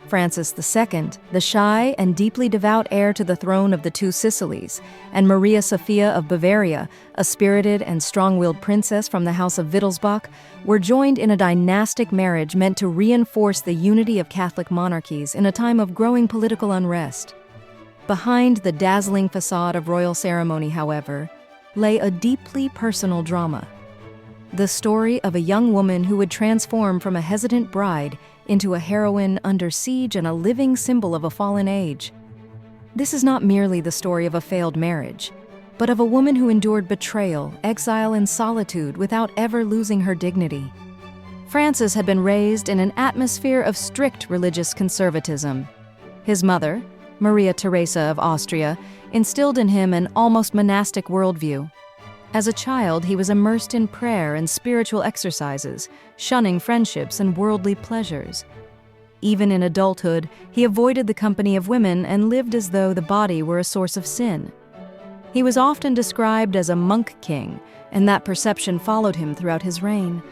Francis II, the shy and deeply devout heir to the throne of the Two Sicilies, and Maria Sophia of Bavaria, a spirited and strong-willed princess from the House of Wittelsbach, were joined in a dynastic marriage meant to reinforce the unity of Catholic monarchies in a time of growing political unrest. Behind the dazzling facade of royal ceremony, however, lay a deeply personal drama. The story of a young woman who would transform from a hesitant bride into a heroine under siege and a living symbol of a fallen age. This is not merely the story of a failed marriage, but of a woman who endured betrayal, exile, and solitude without ever losing her dignity. Francis had been raised in an atmosphere of strict religious conservatism. His mother, Maria Theresa of Austria, instilled in him an almost monastic worldview. As a child, he was immersed in prayer and spiritual exercises, shunning friendships and worldly pleasures. Even in adulthood, he avoided the company of women and lived as though the body were a source of sin. He was often described as a monk king, and that perception followed him throughout his reign.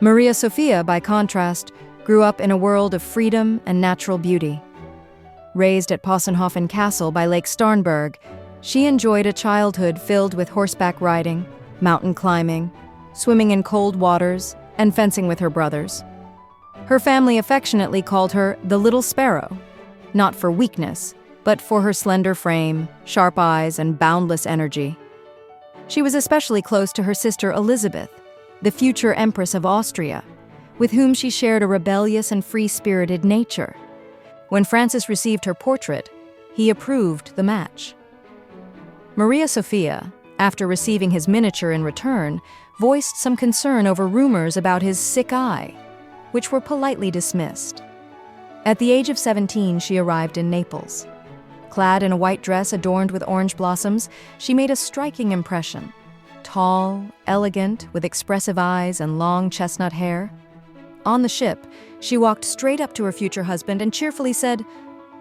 Maria Sophia, by contrast, grew up in a world of freedom and natural beauty. Raised at Possenhofen Castle by Lake Starnberg, she enjoyed a childhood filled with horseback riding, mountain climbing, swimming in cold waters, and fencing with her brothers. Her family affectionately called her the Little Sparrow, not for weakness, but for her slender frame, sharp eyes, and boundless energy. She was especially close to her sister Elizabeth, the future Empress of Austria, with whom she shared a rebellious and free-spirited nature. When Francis received her portrait, he approved the match. Maria Sophia, after receiving his miniature in return, voiced some concern over rumors about his sick eye, which were politely dismissed. At the age of 17, she arrived in Naples. Clad in a white dress adorned with orange blossoms, she made a striking impression. Tall, elegant, with expressive eyes and long chestnut hair. On the ship, she walked straight up to her future husband and cheerfully said,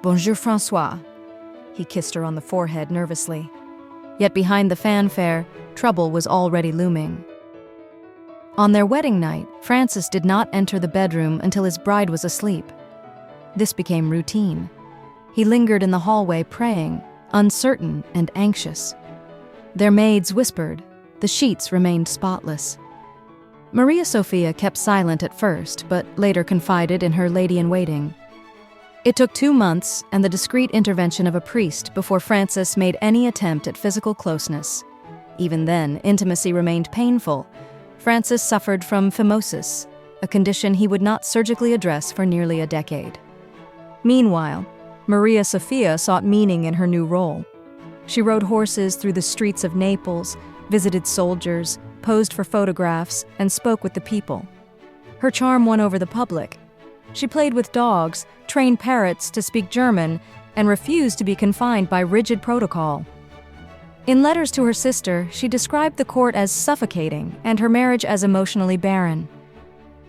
"Bonjour, François." He kissed her on the forehead nervously. Yet behind the fanfare, trouble was already looming. On their wedding night, Francis did not enter the bedroom until his bride was asleep. This became routine. He lingered in the hallway praying, uncertain and anxious. Their maids whispered. The sheets remained spotless. Maria Sophia kept silent at first, but later confided in her lady-in-waiting. It took 2 months and the discreet intervention of a priest before Francis made any attempt at physical closeness. Even then, intimacy remained painful. Francis suffered from phimosis, a condition he would not surgically address for nearly a decade. Meanwhile, Maria Sophia sought meaning in her new role. She rode horses through the streets of Naples, visited soldiers, posed for photographs, and spoke with the people. Her charm won over the public. She played with dogs, trained parrots to speak German, and refused to be confined by rigid protocol. In letters to her sister, she described the court as suffocating and her marriage as emotionally barren.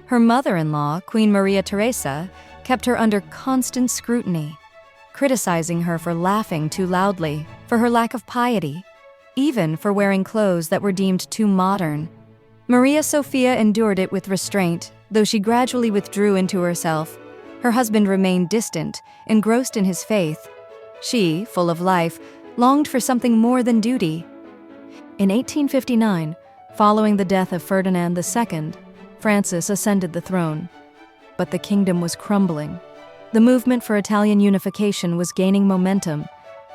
Her mother-in-law, Queen Maria Theresa, kept her under constant scrutiny, criticizing her for laughing too loudly, for her lack of piety, even for wearing clothes that were deemed too modern. Maria Sophia endured it with restraint, though she gradually withdrew into herself. Her husband remained distant, engrossed in his faith. She, full of life, longed for something more than duty. In 1859, following the death of Ferdinand II, Francis ascended the throne. But the kingdom was crumbling. The movement for Italian unification was gaining momentum,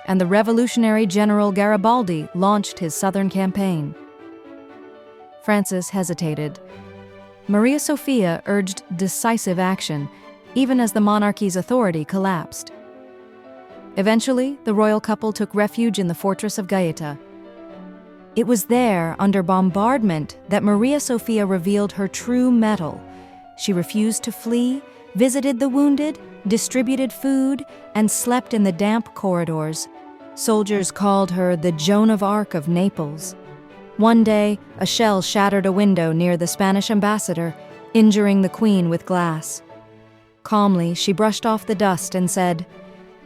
and the revolutionary General Garibaldi launched his southern campaign. Francis hesitated. Maria Sophia urged decisive action, even as the monarchy's authority collapsed. Eventually, the royal couple took refuge in the fortress of Gaeta. It was there, under bombardment, that Maria Sophia revealed her true mettle. She refused to flee, visited the wounded, distributed food, and slept in the damp corridors. Soldiers called her the Joan of Arc of Naples. One day, a shell shattered a window near the Spanish ambassador, injuring the queen with glass. Calmly, she brushed off the dust and said,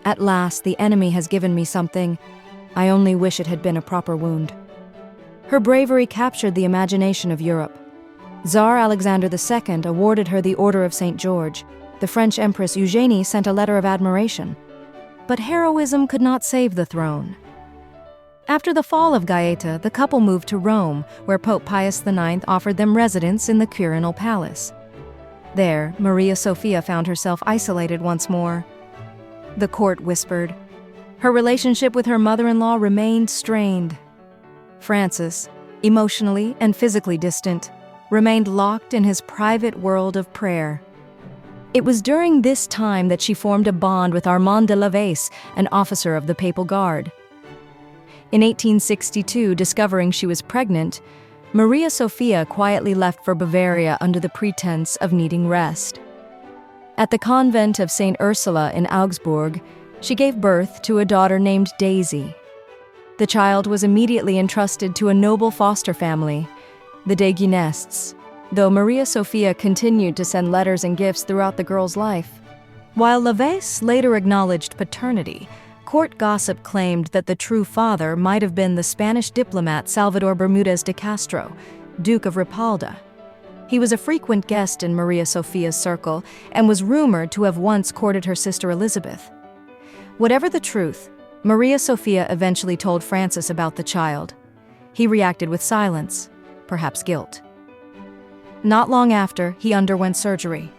"At last, the enemy has given me something. I only wish it had been a proper wound." Her bravery captured the imagination of Europe. Tsar Alexander II awarded her the Order of St. George, the French Empress Eugénie sent a letter of admiration. But heroism could not save the throne. After the fall of Gaeta, the couple moved to Rome, where Pope Pius IX offered them residence in the Quirinal Palace. There, Maria Sophia found herself isolated once more. The court whispered. Her relationship with her mother-in-law remained strained. Francis, emotionally and physically distant, remained locked in his private world of prayer. It was during this time that she formed a bond with Armand de Lavèze, an officer of the Papal Guard. In 1862, discovering she was pregnant, Maria Sophia quietly left for Bavaria under the pretense of needing rest. At the convent of St. Ursula in Augsburg, she gave birth to a daughter named Daisy. The child was immediately entrusted to a noble foster family, the de Guinestes, though Maria Sophia continued to send letters and gifts throughout the girl's life. While Lavèze later acknowledged paternity, court gossip claimed that the true father might have been the Spanish diplomat Salvador Bermúdez de Castro, Duke of Ripalda. He was a frequent guest in Maria Sophia's circle and was rumored to have once courted her sister Elizabeth. Whatever the truth, Maria Sophia eventually told Francis about the child. He reacted with silence, perhaps guilt. Not long after, he underwent surgery.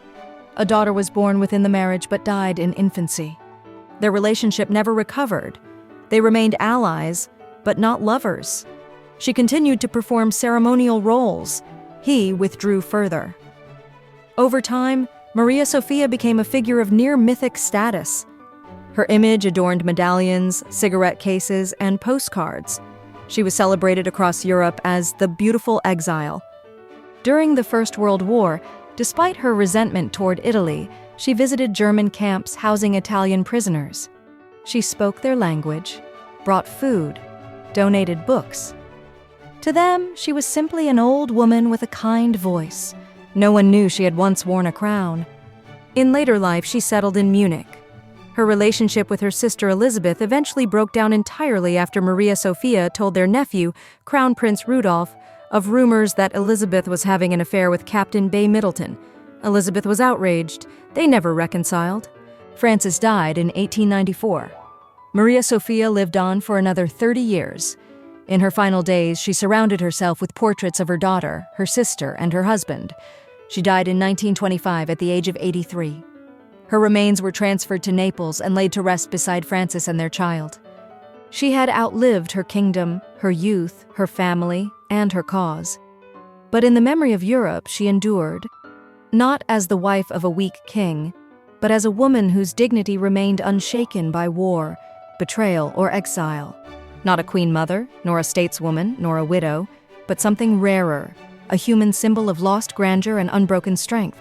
A daughter was born within the marriage but died in infancy. Their relationship never recovered. They remained allies, but not lovers. She continued to perform ceremonial roles. He withdrew further. Over time, Maria Sophia became a figure of near mythic status. Her image adorned medallions, cigarette cases, and postcards. She was celebrated across Europe as the beautiful Exile. During the First World War, despite her resentment toward Italy, she visited German camps housing Italian prisoners. She spoke their language, brought food, donated books. To them, she was simply an old woman with a kind voice. No one knew she had once worn a crown. In later life, she settled in Munich. Her relationship with her sister Elizabeth eventually broke down entirely after Maria Sophia told their nephew, Crown Prince Rudolph, of rumors that Elizabeth was having an affair with Captain Bay Middleton. Elizabeth was outraged. They never reconciled. Francis died in 1894. Maria Sophia lived on for another 30 years. In her final days, she surrounded herself with portraits of her daughter, her sister, and her husband. She died in 1925 at the age of 83. Her remains were transferred to Naples and laid to rest beside Francis and their child. She had outlived her kingdom, her youth, her family, and her cause. But in the memory of Europe, she endured, not as the wife of a weak king, but as a woman whose dignity remained unshaken by war, betrayal, or exile. Not a queen mother, nor a stateswoman, nor a widow, but something rarer, a human symbol of lost grandeur and unbroken strength.